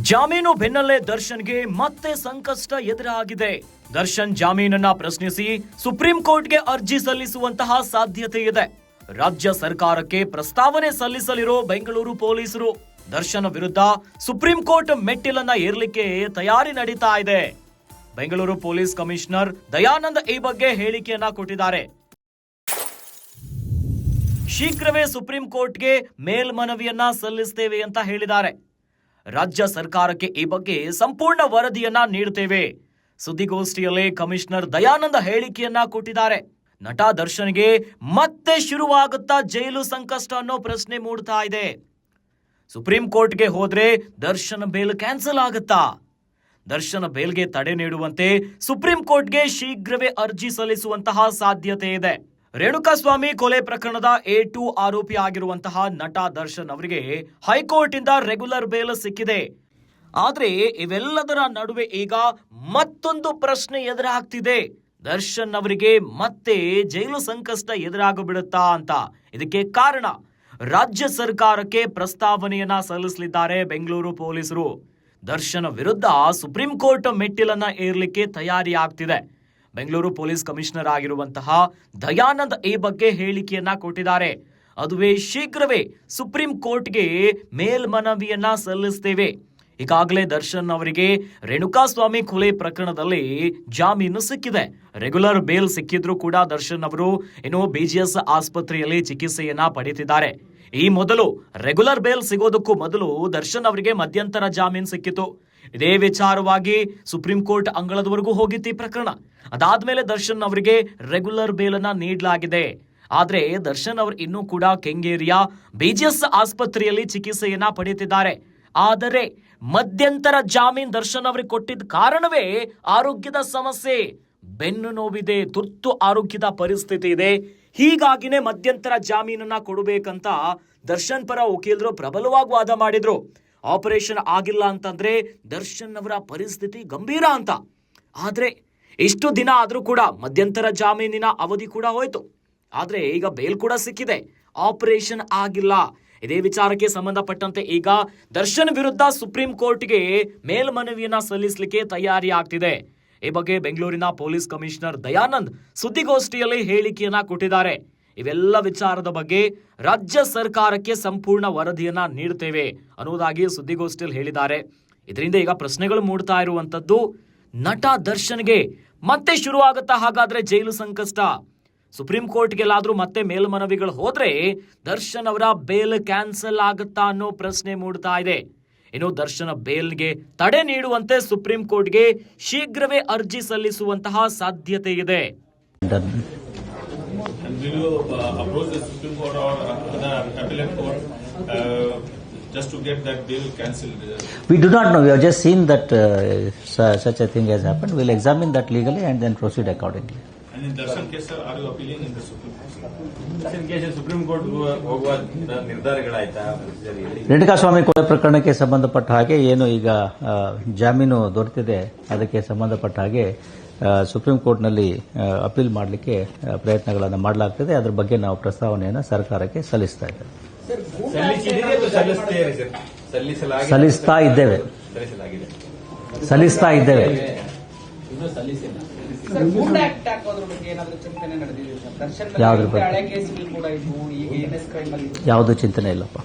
ಜಾಮೀನು ಬೆನ್ನಲ್ಲೇ ದರ್ಶನ್ಗೆ ಮತ್ತೆ ಸಂಕಷ್ಟ ಎದುರಾಗಿದೆ. ದರ್ಶನ್ ಜಾಮೀನನ್ನ ಪ್ರಶ್ನಿಸಿ ಸುಪ್ರೀಂ ಕೋರ್ಟ್ಗೆ ಅರ್ಜಿ ಸಲ್ಲಿಸುವಂತಹ ಸಾಧ್ಯತೆ ಇದೆ. ರಾಜ್ಯ ಸರ್ಕಾರಕ್ಕೆ ಪ್ರಸ್ತಾವನೆ ಸಲ್ಲಿಸಲಿರೋ ಬೆಂಗಳೂರು ಪೊಲೀಸರು ದರ್ಶನ್ ವಿರುದ್ಧ ಸುಪ್ರೀಂ ಕೋರ್ಟ್ ಮೆಟ್ಟಿಲನ್ನ ಏರ್ಲಿಕ್ಕೆ ತಯಾರಿ ನಡೀತಾ ಇದೆ. ಬೆಂಗಳೂರು ಪೊಲೀಸ್ ಕಮಿಷನರ್ ದಯಾನಂದ್ ಈ ಬಗ್ಗೆ ಹೇಳಿಕೆಯನ್ನ ಕೊಟ್ಟಿದ್ದಾರೆ. ಶೀಘ್ರವೇ ಸುಪ್ರೀಂ ಕೋರ್ಟ್ಗೆ ಮೇಲ್ಮನವಿಯನ್ನ ಸಲ್ಲಿಸುತ್ತೇವೆ ಅಂತ ಹೇಳಿದ್ದಾರೆ. ರಾಜ್ಯ ಸರ್ಕಾರಕ್ಕೆ ಈ ಬಗ್ಗೆ ಸಂಪೂರ್ಣ ವರದಿಯನ್ನ ನೀಡುತ್ತೇವೆ. ಸುದ್ದಿಗೋಷ್ಠಿಯಲ್ಲಿ ಕಮಿಷನರ್ ದಯಾನಂದ ಹೇಳಿಕೆಯನ್ನ ಕೊಟ್ಟಿದ್ದಾರೆ. ನಟ ದರ್ಶನ್ಗೆ ಮತ್ತೆ ಶುರುವಾಗುತ್ತಾ ಜೈಲು ಸಂಕಷ್ಟ ಅನ್ನೋ ಪ್ರಶ್ನೆ ಮೂಡ್ತಾ ಇದೆ. ಸುಪ್ರೀಂ ಕೋರ್ಟ್ಗೆ ಹೋದ್ರೆ ದರ್ಶನ್ ಬೇಲ್ ಕ್ಯಾನ್ಸಲ್ ಆಗುತ್ತಾ? ದರ್ಶನ್ ಬೇಲ್ಗೆ ತಡೆ ನೀಡುವಂತೆ ಸುಪ್ರೀಂ ಕೋರ್ಟ್ಗೆ ಶೀಘ್ರವೇ ಅರ್ಜಿ ಸಲ್ಲಿಸುವಂತಹ ಸಾಧ್ಯತೆ ಇದೆ. ರೇಣುಕಾಸ್ವಾಮಿ ಕೊಲೆ ಪ್ರಕರಣದ A2 ಆರೋಪಿ ಆಗಿರುವಂತಹ ನಟ ದರ್ಶನ್ ಅವರಿಗೆ ಹೈಕೋರ್ಟ್ ಇಂದ ರೆಗ್ಯುಲರ್ ಬೇಲ್ ಸಿಕ್ಕಿದೆ. ಆದ್ರೆ ಇವೆಲ್ಲದರ ನಡುವೆ ಈಗ ಮತ್ತೊಂದು ಪ್ರಶ್ನೆ ಎದುರಾಗ್ತಿದೆ. ದರ್ಶನ್ ಅವರಿಗೆ ಮತ್ತೆ ಜೈಲು ಸಂಕಷ್ಟ ಎದುರಾಗಬಿಡುತ್ತಾ ಅಂತ. ಇದಕ್ಕೆ ಕಾರಣ ರಾಜ್ಯ ಸರ್ಕಾರಕ್ಕೆ ಪ್ರಸ್ತಾವನೆಯನ್ನ ಸಲ್ಲಿಸಲಿದ್ದಾರೆ ಬೆಂಗಳೂರು ಪೊಲೀಸರು. ದರ್ಶನ್ ವಿರುದ್ಧ ಸುಪ್ರೀಂ ಕೋರ್ಟ್ ಮೆಟ್ಟಿಲನ್ನ ಏರ್ಲಿಕ್ಕೆ ತಯಾರಿ ಆಗ್ತಿದೆ. ಬೆಂಗಳೂರು ಪೊಲೀಸ್ ಕಮಿಷನರ್ ಆಗಿರುವಂತಹ ದಯಾನಂದ್ ಈ ಬಗ್ಗೆ ಹೇಳಿಕೆಯನ್ನ ಕೊಟ್ಟಿದ್ದಾರೆ. ಅದುವೇ ಶೀಘ್ರವೇ ಸುಪ್ರೀಂ ಕೋರ್ಟ್ಗೆ ಮೇಲ್ಮನವಿಯನ್ನ ಸಲ್ಲಿಸುತ್ತೇವೆ. ಈಗಾಗಲೇ ದರ್ಶನ್ ಅವರಿಗೆ ರೇಣುಕಾಸ್ವಾಮಿ ಕೊಲೆ ಪ್ರಕರಣದಲ್ಲಿ ಜಾಮೀನು ಸಿಕ್ಕಿದೆ. ರೆಗ್ಯುಲರ್ ಬೇಲ್ ಸಿಕ್ಕಿದ್ರು ಕೂಡ ದರ್ಶನ್ ಅವರು BGS ಆಸ್ಪತ್ರೆಯಲ್ಲಿ ಚಿಕಿತ್ಸೆಯನ್ನ ಪಡೆಯುತ್ತಿದ್ದಾರೆ. ಈ ಮೊದಲು ರೆಗ್ಯುಲರ್ ಬೇಲ್ ಸಿಗೋದಕ್ಕೂ ಮೊದಲು ದರ್ಶನ್ ಅವರಿಗೆ ಮಧ್ಯಂತರ ಜಾಮೀನು ಸಿಕ್ಕಿತು. ಇದೇ ವಿಚಾರವಾಗಿ ಸುಪ್ರೀಂ ಕೋರ್ಟ್ ಅಂಗಳದವರೆಗೂ ಹೋಗಿತ್ತು ಈ ಪ್ರಕರಣ. ಅದಾದ್ಮೇಲೆ ದರ್ಶನ್ ಅವರಿಗೆ ರೆಗ್ಯುಲರ್ ಬೇಲ್ ಅನ್ನ ನೀಡಲಾಗಿದೆ. ಆದ್ರೆ ದರ್ಶನ್ ಅವರು ಇನ್ನೂ ಕೂಡ ಕೆಂಗೇರಿಯ BGS ಆಸ್ಪತ್ರೆಯಲ್ಲಿ ಚಿಕಿತ್ಸೆಯನ್ನ ಪಡೆಯುತ್ತಿದ್ದಾರೆ. ಆದರೆ ಮಧ್ಯಂತರ ಜಾಮೀನು ದರ್ಶನ್ ಅವರಿಗೆ ಕೊಟ್ಟಿದ್ದ ಕಾರಣವೇ ಆರೋಗ್ಯದ ಸಮಸ್ಯೆ, ಬೆನ್ನು ನೋವಿದೆ, ತುರ್ತು ಆರೋಗ್ಯದ ಪರಿಸ್ಥಿತಿ ಇದೆ. ಹೀಗಾಗಿನೇ ಮಧ್ಯಂತರ ಜಾಮೀನನ್ನ ಕೊಡಬೇಕಂತ ದರ್ಶನ್ ಪರ ವಕೀಲರು ಪ್ರಬಲವಾಗಿ ವಾದ ಮಾಡಿದ್ರು. ಆಪರೇಷನ್ ಆಗಿಲ್ಲ ಅಂತಂದ್ರೆ ದರ್ಶನ್ ಅವರ ಪರಿಸ್ಥಿತಿ ಗಂಭೀರ ಅಂತ. ಆದ್ರೆ ಇಷ್ಟು ದಿನ ಆದ್ರೂ ಕೂಡ ಮಧ್ಯಂತರ ಜಾಮೀನಿನ ಅವಧಿ ಕೂಡ ಹೋಯ್ತು. ಆದ್ರೆ ಈಗ ಬೇಲ್ ಕೂಡ ಸಿಕ್ಕಿದೆ. ಆಪರೇಷನ್ ಆಗಿಲ್ಲ. ಇದೇ ವಿಚಾರಕ್ಕೆ ಸಂಬಂಧಪಟ್ಟಂತೆ ಈಗ ದರ್ಶನ್ ವಿರುದ್ಧ ಸುಪ್ರೀಂ ಕೋರ್ಟ್ಗೆ ಮೇಲ್ಮನವಿಯನ್ನ ಸಲ್ಲಿಸಲಿಕ್ಕೆ ತಯಾರಿ ಆಗ್ತಿದೆ. ಈ ಬಗ್ಗೆ ಬೆಂಗಳೂರಿನ ಪೊಲೀಸ್ ಕಮಿಷನರ್ ದಯಾನಂದ್ ಸುದ್ದಿಗೋಷ್ಠಿಯಲ್ಲಿ ಹೇಳಿಕೆಯನ್ನ ಕೊಟ್ಟಿದ್ದಾರೆ. ಇವೆಲ್ಲ ವಿಚಾರದ ಬಗ್ಗೆ ರಾಜ್ಯ ಸರ್ಕಾರಕ್ಕೆ ಸಂಪೂರ್ಣ ವರದಿಯನ್ನ ನೀಡುತ್ತೇವೆ ಅನ್ನೋದಾಗಿ ಸುದ್ದಿಗೋಷ್ಠಿಯಲ್ಲಿ ಹೇಳಿದ್ದಾರೆ. ಇದರಿಂದ ಈಗ ಪ್ರಶ್ನೆಗಳು ಮೂಡ್ತಾ ಇರುವಂತದ್ದು, ನಟ ದರ್ಶನ್ಗೆ ಮತ್ತೆ ಶುರುವಾಗುತ್ತಾ ಹಾಗಾದ್ರೆ ಜೈಲು ಸಂಕಷ್ಟ? ಸುಪ್ರೀಂ ಕೋರ್ಟ್ಗೆಲ್ಲಾದ್ರೂ ಮತ್ತೆ ಮೇಲ್ಮನವಿಗಳು ಹೋದ್ರೆ ದರ್ಶನ್ ಅವರ ಬೇಲ್ ಕ್ಯಾನ್ಸಲ್ ಆಗುತ್ತಾ ಅನ್ನೋ ಪ್ರಶ್ನೆ ಮೂಡ್ತಾ ಇದೆ. ಇನ್ನು ದರ್ಶನ ಬೇಲ್ಗೆ ತಡೆ ನೀಡುವಂತೆ ಸುಪ್ರೀಂ ಕೋರ್ಟ್ಗೆ ಶೀಘ್ರವೇ ಅರ್ಜಿ ಸಲ್ಲಿಸುವಂತಹ ಸಾಧ್ಯತೆ ಇದೆ. Just to get that bill cancelled? We do not know. We have just seen that such a thing has happened. We'll examine that legally and then proceed accordingly. And in Darshan case, are you appealing in the Supreme Court? Darshan case Supreme Court ಹೋಗುವ ನಿರ್ಧಾರಗಳಾಯ್ತಾ? ರೇಣುಕಾಸ್ವಾಮಿ ಕೊಲೆ ಪ್ರಕರಣಕ್ಕೆ ಸಂಬಂಧಪಟ್ಟ ಹಾಗೆ ಏನು ಈಗ ಜಾಮೀನು ದೊರೆತಿದೆ, ಅದಕ್ಕೆ ಸಂಬಂಧಪಟ್ಟ ಹಾಗೆ ಸುಪ್ರೀಂ ಕೋರ್ಟ್ನಲ್ಲಿ ಅಪೀಲ್ ಮಾಡಲಿಕ್ಕೆ ಪ್ರಯತ್ನಗಳನ್ನು ಮಾಡಲಾಗ್ತದೆ. ಅದರ ಬಗ್ಗೆ ನಾವು ಪ್ರಸ್ತಾವನೆಯನ್ನು ಸರ್ಕಾರಕ್ಕೆ ಸಲ್ಲಿಸ್ತಾ ಇದ್ದೇವೆ. ಸಲ್ಲಿಸ್ತಾ ಇದ್ದೇವೆ. ಯಾವ್ದ್ರ ಬಗ್ಗೆ ಯಾವುದು ಚಿಂತನೆ ಇಲ್ಲಪ್ಪ.